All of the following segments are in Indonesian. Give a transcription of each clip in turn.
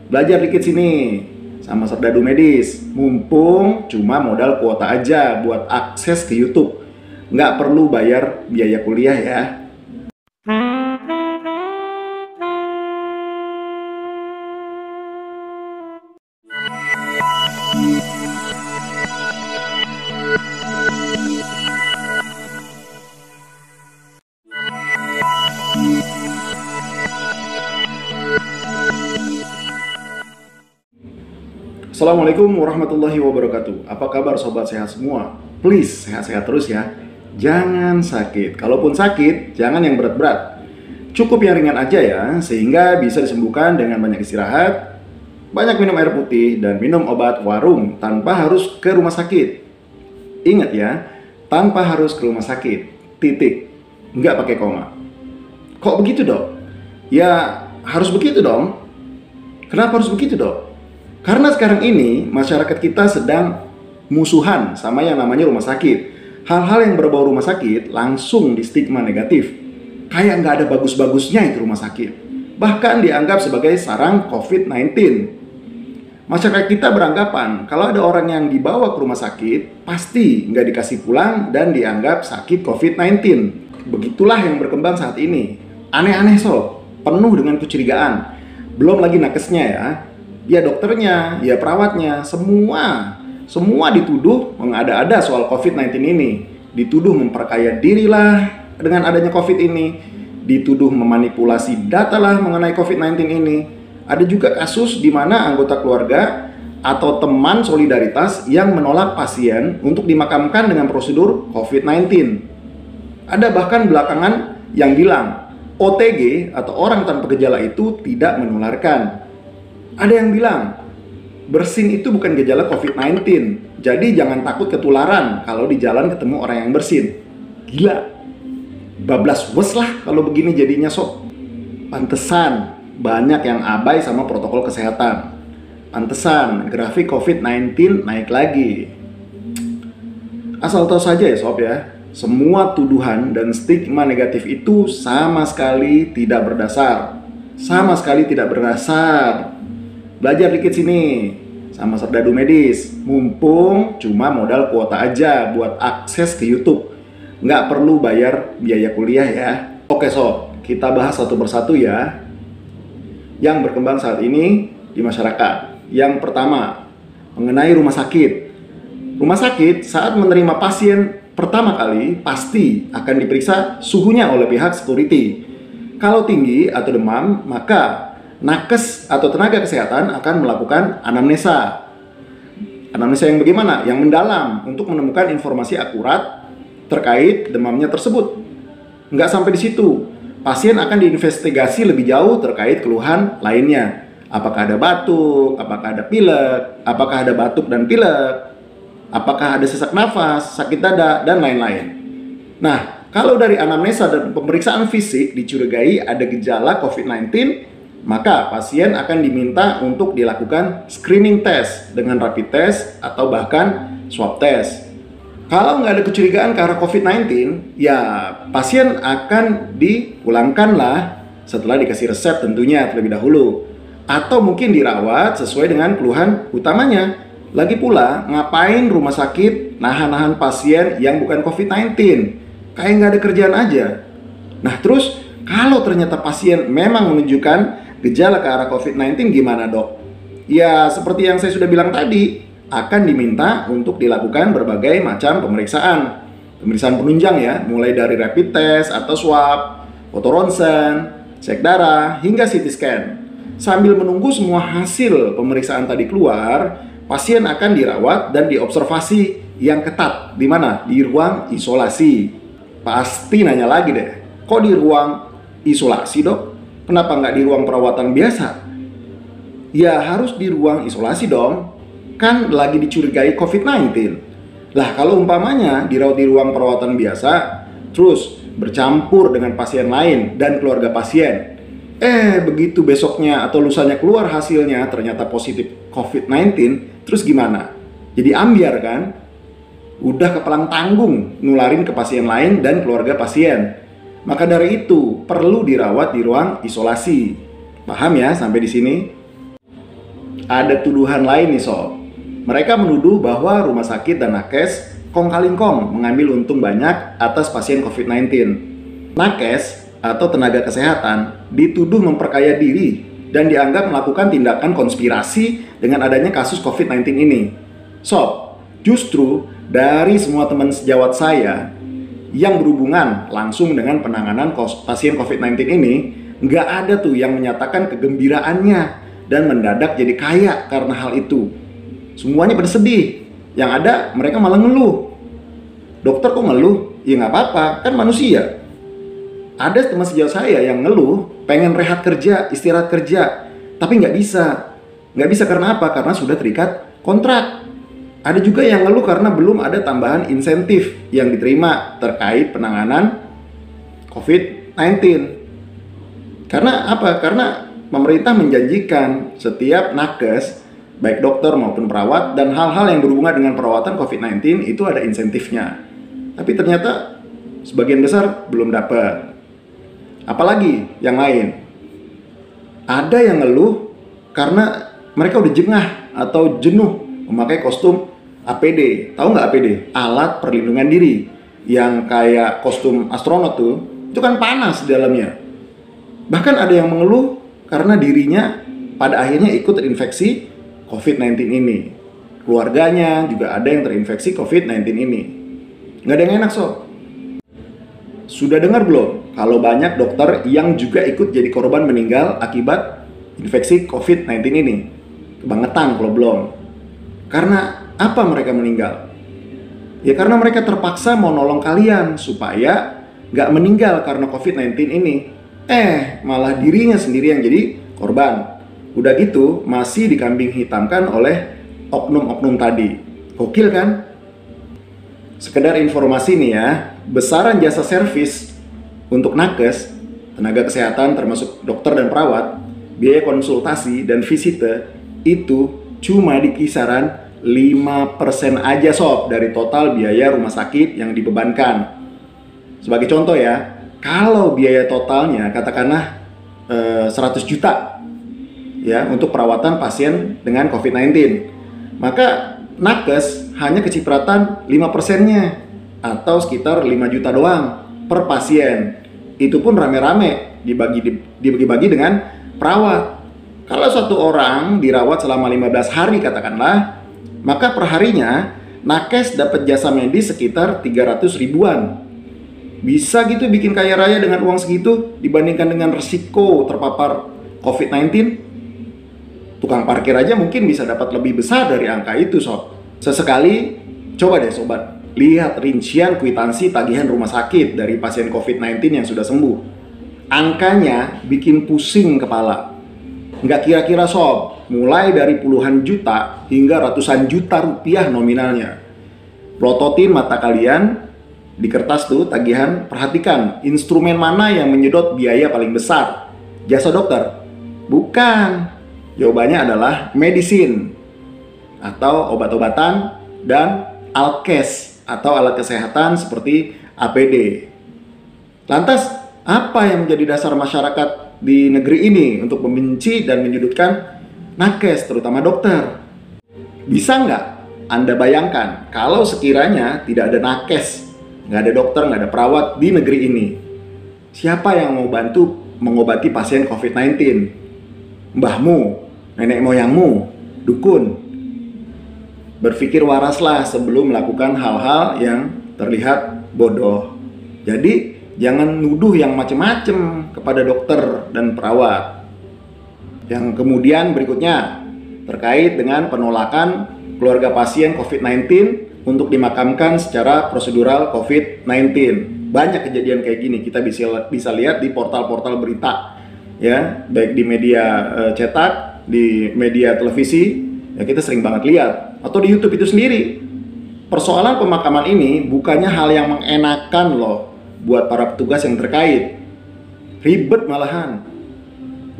Belajar dikit sini sama Serdadu Medis. Mumpung cuma modal kuota aja buat akses ke YouTube. Nggak perlu bayar biaya kuliah ya. Assalamualaikum warahmatullahi wabarakatuh. Apa kabar sobat sehat semua? Please sehat-sehat terus ya. Jangan sakit. Kalaupun sakit, jangan yang berat-berat. Cukup yang ringan aja ya, sehingga bisa disembuhkan dengan banyak istirahat, banyak minum air putih, dan minum obat warung tanpa harus ke rumah sakit. Ingat ya, tanpa harus ke rumah sakit. Titik. Nggak pakai koma. Kok begitu dok? Ya harus begitu dong. Kenapa harus begitu dok? Karena sekarang ini masyarakat kita sedang musuhan sama yang namanya rumah sakit. Hal-hal yang berbau rumah sakit langsung di stigma negatif. Kayak nggak ada bagus-bagusnya itu rumah sakit. Bahkan dianggap sebagai sarang COVID-19. Masyarakat kita beranggapan kalau ada orang yang dibawa ke rumah sakit, pasti nggak dikasih pulang dan dianggap sakit COVID-19. Begitulah yang berkembang saat ini. Aneh-aneh sob, penuh dengan kecurigaan. Belum lagi nakesnya ya. Ya dokternya, ya perawatnya, semua dituduh mengada-ada soal COVID-19 ini. Dituduh memperkaya diri lah dengan adanya COVID ini. Dituduh memanipulasi data lah mengenai COVID-19 ini. Ada juga kasus di mana anggota keluarga atau teman solidaritas yang menolak pasien untuk dimakamkan dengan prosedur COVID-19. Ada bahkan belakangan yang bilang OTG atau orang tanpa gejala itu tidak menularkan. Ada yang bilang, bersin itu bukan gejala COVID-19, jadi jangan takut ketularan kalau di jalan ketemu orang yang bersin. Gila, bablas wes lah kalau begini jadinya sob. Pantesan banyak yang abai sama protokol kesehatan. Pantesan grafik COVID-19 naik lagi. Asal tahu saja ya sob ya, semua tuduhan dan stigma negatif itu sama sekali tidak berdasar. Sama sekali tidak berdasar. Belajar dikit sini sama Serdadu Medis. Mumpung cuma modal kuota aja buat akses ke YouTube. Nggak perlu bayar biaya kuliah ya. Oke sob, kita bahas satu persatu ya yang berkembang saat ini di masyarakat. Yang pertama, mengenai rumah sakit. Rumah sakit saat menerima pasien pertama kali pasti akan diperiksa suhunya oleh pihak security. Kalau tinggi atau demam, maka nakes atau tenaga kesehatan akan melakukan anamnesa. Anamnesa yang bagaimana? Yang mendalam untuk menemukan informasi akurat terkait demamnya tersebut. Nggak sampai di situ. Pasien akan diinvestigasi lebih jauh terkait keluhan lainnya. Apakah ada batuk, apakah ada pilek, apakah ada batuk dan pilek, apakah ada sesak nafas, sakit dada, dan lain-lain. Nah, kalau dari anamnesa dan pemeriksaan fisik dicurigai ada gejala COVID-19, maka pasien akan diminta untuk dilakukan screening test dengan rapid test atau bahkan swab test. Kalau nggak ada kecurigaan ke arah COVID-19, ya pasien akan dipulangkan lah setelah dikasih resep tentunya terlebih dahulu. Atau mungkin dirawat sesuai dengan keluhan utamanya. Lagi pula, ngapain rumah sakit nahan-nahan pasien yang bukan COVID-19? Kayak nggak ada kerjaan aja. Nah terus, kalau ternyata pasien memang menunjukkan gejala ke arah COVID-19 gimana dok? Ya seperti yang saya sudah bilang tadi, akan diminta untuk dilakukan berbagai macam pemeriksaan. Pemeriksaan penunjang ya, mulai dari rapid test atau swab, foto ronsen, cek darah, hingga CT scan. Sambil menunggu semua hasil pemeriksaan tadi keluar, pasien akan dirawat dan diobservasi yang ketat. Di mana? Di ruang isolasi. Pasti nanya lagi deh, kok di ruang isolasi dok? Kenapa nggak di ruang perawatan biasa? Ya harus di ruang isolasi dong. Kan lagi dicurigai COVID-19. Lah kalau umpamanya dirawat di ruang perawatan biasa, terus bercampur dengan pasien lain dan keluarga pasien. Begitu besoknya atau lusanya keluar hasilnya ternyata positif COVID-19, terus gimana? Jadi ambiar kan? Udah kepelang tanggung nularin ke pasien lain dan keluarga pasien. Maka dari itu perlu dirawat di ruang isolasi. Paham ya sampai di sini? ada tuduhan lain nih sob. Mereka menuduh bahwa rumah sakit dan nakes kong kali kong mengambil untung banyak atas pasien COVID-19. Nakes atau tenaga kesehatan dituduh memperkaya diri dan dianggap melakukan tindakan konspirasi dengan adanya kasus COVID-19 ini. Sob, justru dari semua teman sejawat saya yang berhubungan langsung dengan penanganan pasien COVID-19 ini, nggak ada tuh yang menyatakan kegembiraannya dan mendadak jadi kaya karena hal itu. Semuanya pada sedih. Yang ada mereka malah ngeluh. Dokter kok ngeluh? Ya nggak apa-apa, kan manusia. Ada teman sejawat saya yang ngeluh, pengen rehat kerja, istirahat kerja, tapi nggak bisa. Nggak bisa karena apa? Karena sudah terikat kontrak. Ada juga yang ngeluh karena belum ada tambahan insentif yang diterima terkait penanganan COVID-19. Karena apa? Karena pemerintah menjanjikan setiap nakes, baik dokter maupun perawat, dan hal-hal yang berhubungan dengan perawatan COVID-19 itu ada insentifnya. Tapi ternyata sebagian besar belum dapat. Apalagi yang lain. Ada yang ngeluh karena mereka udah jengah atau jenuh memakai kostum APD. Tahu nggak APD? Alat perlindungan diri. Yang kayak kostum astronot tuh, itu kan panas di dalamnya. Bahkan ada yang mengeluh karena dirinya pada akhirnya ikut terinfeksi COVID-19 ini. Keluarganya juga ada yang terinfeksi COVID-19 ini. Nggak ada yang enak sob. Sudah dengar belum kalau banyak dokter yang juga ikut jadi korban meninggal akibat infeksi COVID-19 ini? Kebangetan kalau belum. Karena apa mereka meninggal? Ya karena mereka terpaksa mau nolong kalian supaya nggak meninggal karena COVID-19 ini. Malah dirinya sendiri yang jadi korban. Udah gitu masih dikambing hitamkan oleh oknum-oknum tadi. Gokil kan? Sekedar informasi nih ya, besaran jasa servis untuk nakes, tenaga kesehatan termasuk dokter dan perawat, biaya konsultasi dan visite itu cuma di kisaran 5% aja sob dari total biaya rumah sakit yang dibebankan. Sebagai contoh ya, kalau biaya totalnya katakanlah 100 juta ya untuk perawatan pasien dengan COVID-19, maka nakes hanya kecipratan 5%-nya atau sekitar 5 juta doang per pasien. Itu pun rame-rame dibagi-bagi dengan perawat. Kalau satu orang dirawat selama 15 hari katakanlah, maka perharinya nakes dapat jasa medis sekitar 300 ribuan. Bisa gitu bikin kaya raya dengan uang segitu dibandingkan dengan resiko terpapar COVID-19? Tukang parkir aja mungkin bisa dapat lebih besar dari angka itu sob. Sesekali coba deh sobat, lihat rincian kwitansi tagihan rumah sakit dari pasien COVID-19 yang sudah sembuh. Angkanya bikin pusing kepala. Nggak kira-kira sob, mulai dari puluhan juta hingga ratusan juta rupiah nominalnya. Plototin mata kalian di kertas tuh tagihan, perhatikan instrumen mana yang menyedot biaya paling besar. Jasa dokter? Bukan. Jawabannya adalah medisin atau obat-obatan dan alkes atau alat kesehatan seperti APD. Lantas, apa yang menjadi dasar masyarakat di negeri ini untuk membenci dan menyudutkan nakes, terutama dokter? Bisa nggak Anda bayangkan kalau sekiranya tidak ada nakes, nggak ada dokter, nggak ada perawat di negeri ini? Siapa yang mau bantu mengobati pasien COVID-19? Mbahmu, nenek moyangmu, dukun. Berpikir waraslah sebelum melakukan hal-hal yang terlihat bodoh. Jadi jangan nuduh yang macem-macem kepada dokter dan perawat. Yang kemudian berikutnya terkait dengan penolakan keluarga pasien COVID-19 untuk dimakamkan secara prosedural COVID-19. Banyak kejadian kayak gini kita bisa lihat di portal-portal berita ya, baik di media cetak, di media televisi ya, kita sering banget lihat, atau di YouTube itu sendiri. Persoalan pemakaman ini bukannya hal yang mengenakan loh buat para petugas yang terkait. Ribet malahan.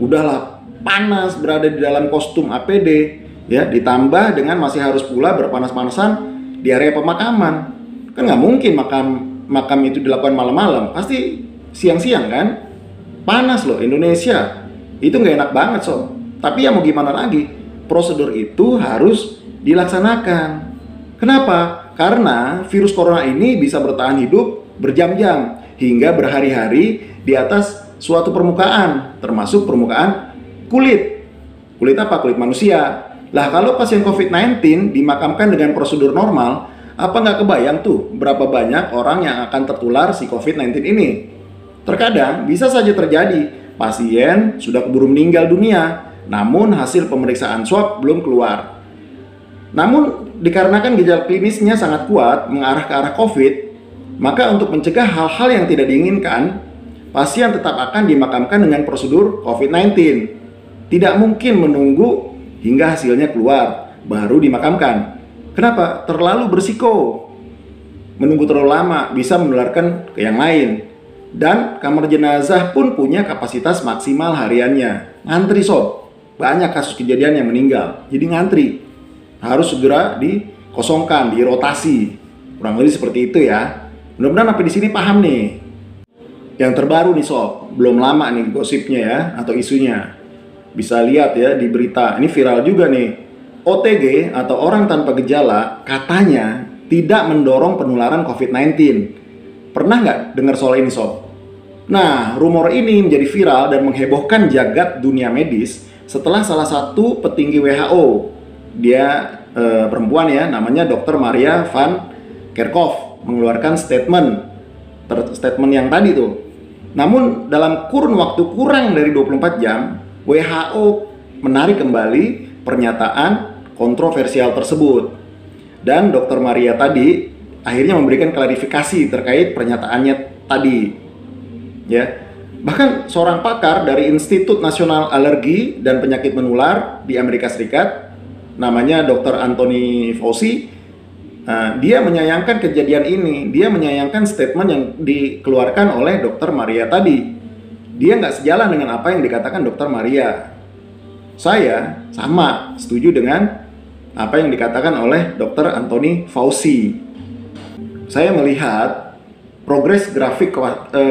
Udahlah panas berada di dalam kostum APD ya, ditambah dengan masih harus pula berpanas-panasan di area pemakaman. Kan nggak mungkin makam itu dilakukan malam-malam, pasti siang-siang kan. Panas loh Indonesia. Itu nggak enak banget sob. Tapi ya mau gimana lagi, prosedur itu harus dilaksanakan. Kenapa? Karena virus corona ini bisa bertahan hidup berjam-jam hingga berhari-hari di atas suatu permukaan, termasuk permukaan kulit. Kulit apa? Kulit manusia. Lah kalau pasien COVID-19 dimakamkan dengan prosedur normal, apa nggak kebayang tuh berapa banyak orang yang akan tertular si COVID-19 ini? Terkadang bisa saja terjadi pasien sudah keburu meninggal dunia, namun hasil pemeriksaan swab belum keluar. Namun dikarenakan gejala klinisnya sangat kuat mengarah ke arah COVID, maka untuk mencegah hal-hal yang tidak diinginkan, pasien tetap akan dimakamkan dengan prosedur COVID-19. Tidak mungkin menunggu hingga hasilnya keluar baru dimakamkan. Kenapa? Terlalu berisiko. Menunggu terlalu lama bisa menularkan ke yang lain. Dan kamar jenazah pun punya kapasitas maksimal hariannya. Ngantri sob. Banyak kasus kejadian yang meninggal. Jadi ngantri. Harus segera dikosongkan, dirotasi. Kurang lebih seperti itu ya. Mudah-mudahan sampai di sini paham nih. Yang terbaru nih sob. Belum lama nih gosipnya ya atau isunya. Bisa lihat ya di berita. Ini viral juga nih. OTG atau orang tanpa gejala katanya tidak mendorong penularan COVID-19. Pernah nggak dengar soal ini sob? Nah, rumor ini menjadi viral dan menghebohkan jagat dunia medis setelah salah satu petinggi WHO, dia perempuan ya, namanya Dr. Maria Van Kerkhove, mengeluarkan statement yang tadi tuh. Namun dalam kurun waktu kurang dari 24 jam, WHO menarik kembali pernyataan kontroversial tersebut. Dan Dr. Maria tadi akhirnya memberikan klarifikasi terkait pernyataannya tadi. Ya. Bahkan seorang pakar dari Institut Nasional Alergi dan Penyakit Menular di Amerika Serikat, namanya Dr. Anthony Fauci, dia menyayangkan kejadian ini. Dia menyayangkan statement yang dikeluarkan oleh Dr. Maria tadi. Dia nggak sejalan dengan apa yang dikatakan Dr. Maria. Saya sama setuju dengan apa yang dikatakan oleh Dr. Anthony Fauci. Saya melihat progres grafik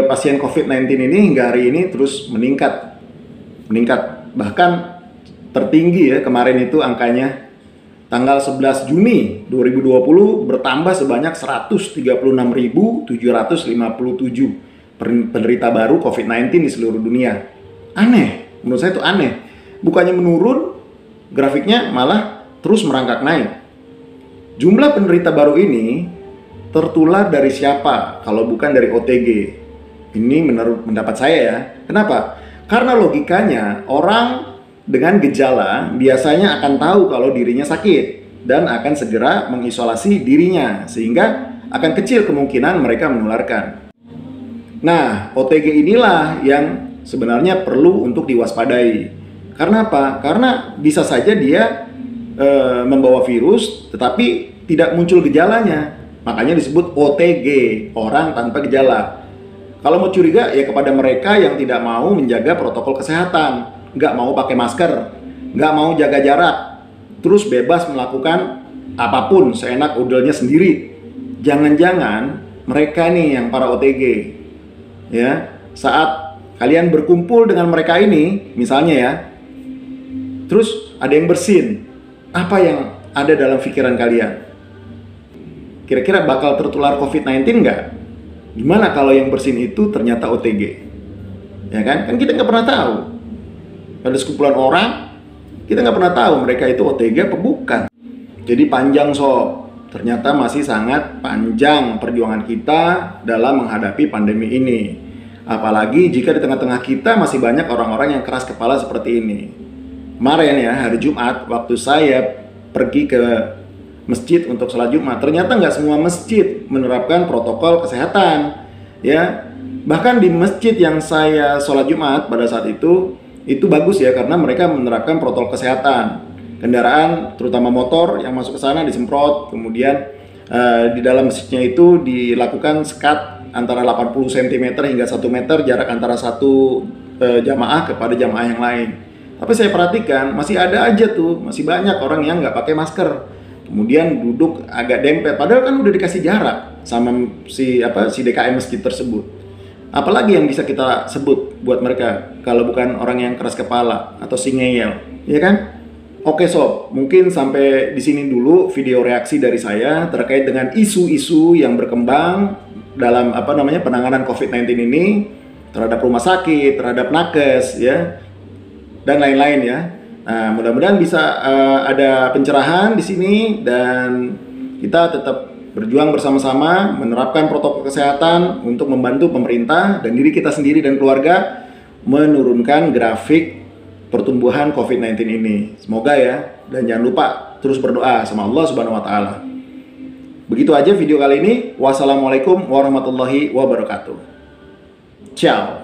pasien COVID-19 ini hingga hari ini terus meningkat. Bahkan tertinggi ya kemarin itu angkanya tanggal 11 Juni 2020 bertambah sebanyak 136.757 penderita baru COVID-19 di seluruh dunia. Aneh, menurut saya itu aneh. Bukannya menurun, grafiknya malah terus merangkak naik. Jumlah penderita baru ini tertular dari siapa kalau bukan dari OTG? Ini menurut pendapat saya ya. Kenapa? Karena logikanya orang dengan gejala biasanya akan tahu kalau dirinya sakit dan akan segera mengisolasi dirinya sehingga akan kecil kemungkinan mereka menularkan. Nah, OTG inilah yang sebenarnya perlu untuk diwaspadai. Karena apa? Karena bisa saja dia membawa virus tetapi tidak muncul gejalanya. Makanya disebut OTG, orang tanpa gejala. Kalau mau curiga ya kepada mereka yang tidak mau menjaga protokol kesehatan, nggak mau pakai masker, nggak mau jaga jarak, terus bebas melakukan apapun seenak udelnya sendiri. Jangan-jangan mereka nih yang para OTG, ya saat kalian berkumpul dengan mereka ini, misalnya ya, terus ada yang bersin, apa yang ada dalam pikiran kalian? Kira-kira bakal tertular COVID-19 nggak? Gimana kalau yang bersin itu ternyata OTG? Ya kan? Kan kita nggak pernah tahu. Ada sekumpulan orang, kita nggak pernah tahu mereka itu OTG apa bukan. Jadi panjang sob. Ternyata masih sangat panjang perjuangan kita dalam menghadapi pandemi ini. Apalagi jika di tengah-tengah kita masih banyak orang-orang yang keras kepala seperti ini. Kemarin ya, hari Jumat, waktu saya pergi ke masjid untuk sholat Jumat, ternyata nggak semua masjid menerapkan protokol kesehatan, ya. Bahkan di masjid yang saya sholat Jumat pada saat itu bagus ya karena mereka menerapkan protokol kesehatan. Kendaraan, terutama motor yang masuk ke sana disemprot, kemudian di dalam masjidnya itu dilakukan sekat antara 80 cm hingga 1 meter jarak antara satu jamaah kepada jamaah yang lain. Tapi saya perhatikan masih ada aja tuh, masih banyak orang yang nggak pakai masker. Kemudian duduk agak dempet, padahal kan udah dikasih jarak sama si DKM masjid tersebut. Apalagi yang bisa kita sebut buat mereka kalau bukan orang yang keras kepala atau si ngeyel, ya kan? Oke sob, mungkin sampai di sini dulu video reaksi dari saya terkait dengan isu-isu yang berkembang dalam penanganan COVID-19 ini terhadap rumah sakit, terhadap nakes ya, dan lain-lain ya. Nah, mudah-mudahan bisa ada pencerahan di sini dan kita tetap berjuang bersama-sama menerapkan protokol kesehatan untuk membantu pemerintah dan diri kita sendiri dan keluarga menurunkan grafik pertumbuhan COVID-19 ini. Semoga ya, dan jangan lupa terus berdoa sama Allah Subhanahu wa taala. Begitu aja video kali ini. Wassalamualaikum warahmatullahi wabarakatuh. Ciao.